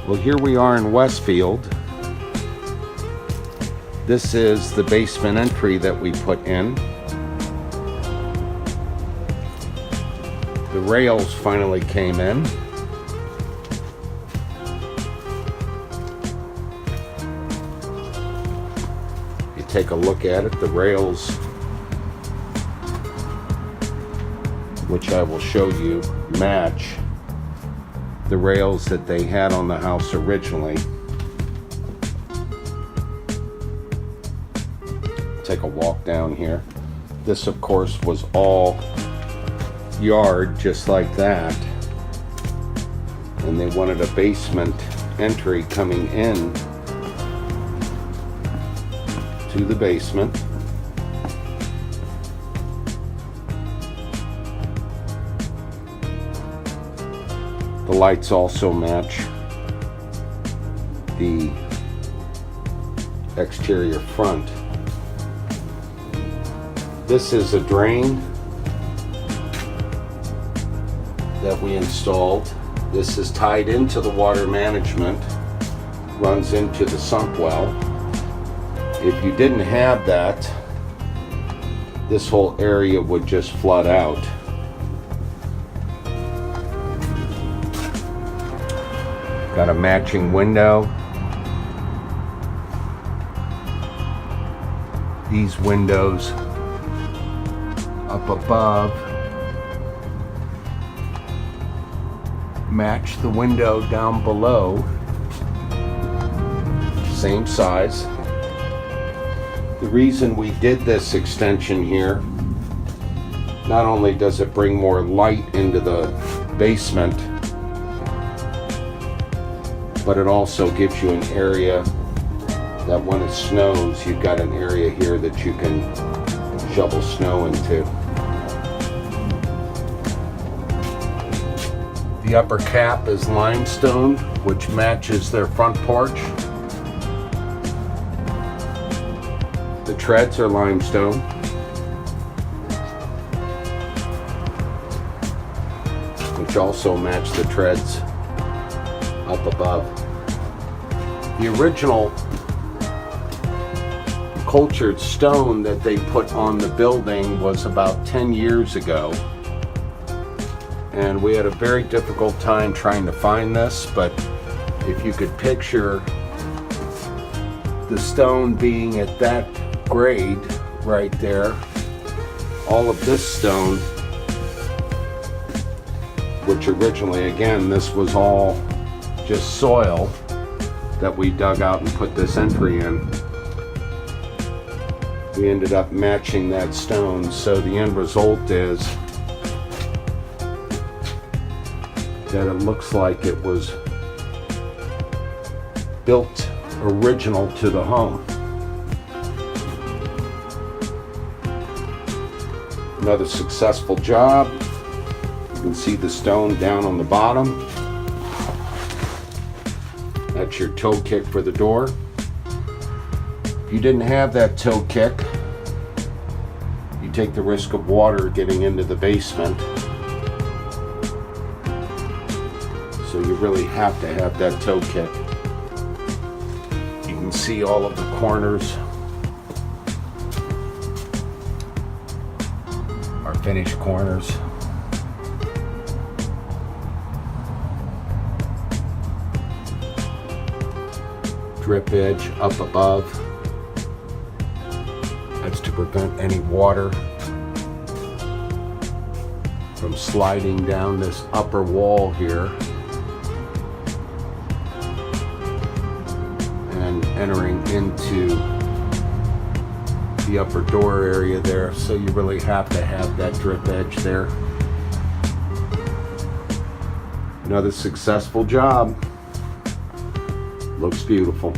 Well, here we are in Westfield. This is the basement entry that we put in. The rails finally came in. You take a look at it, the rails, which I will show you, match the rails that they had on the house originally. Take a walk down here. This, of course, was all yard, just like that. And they wanted a basement entry coming in to the basement. The lights also match the exterior front. This is a drain that we installed. This is tied into the water management, runs into the sump well. If you didn't have that, this whole area would just flood out. Got a matching window. These windows up above match the window down below. Same size. The reason we did this extension here, not only does it bring more light into the basement, but it also gives you an area that when it snows, you've got an area here that you can shovel snow into. The upper cap is limestone, which matches their front porch. The treads are limestone. Which also match the treads up above. The original cultured stone that they put on the building was about 10 years ago. And we had a very difficult time trying to find this, but if you could picture the stone being at that grade right there, all of this stone, which originally, again, this was all just soil that we dug out and put this entry in. We ended up matching that stone, so the end result is that it looks like it was built original to the home. Another successful job. You can see the stone down on the bottom. That's your toe kick for the door. If you didn't have that toe kick, you take the risk of water getting into the basement. So you really have to have that toe kick. You can see all of the corners are finished corners. Drip edge up above. That's to prevent any water from sliding down this upper wall here and entering into the upper door area there. So you really have to have that drip edge there. Another successful job. Looks beautiful.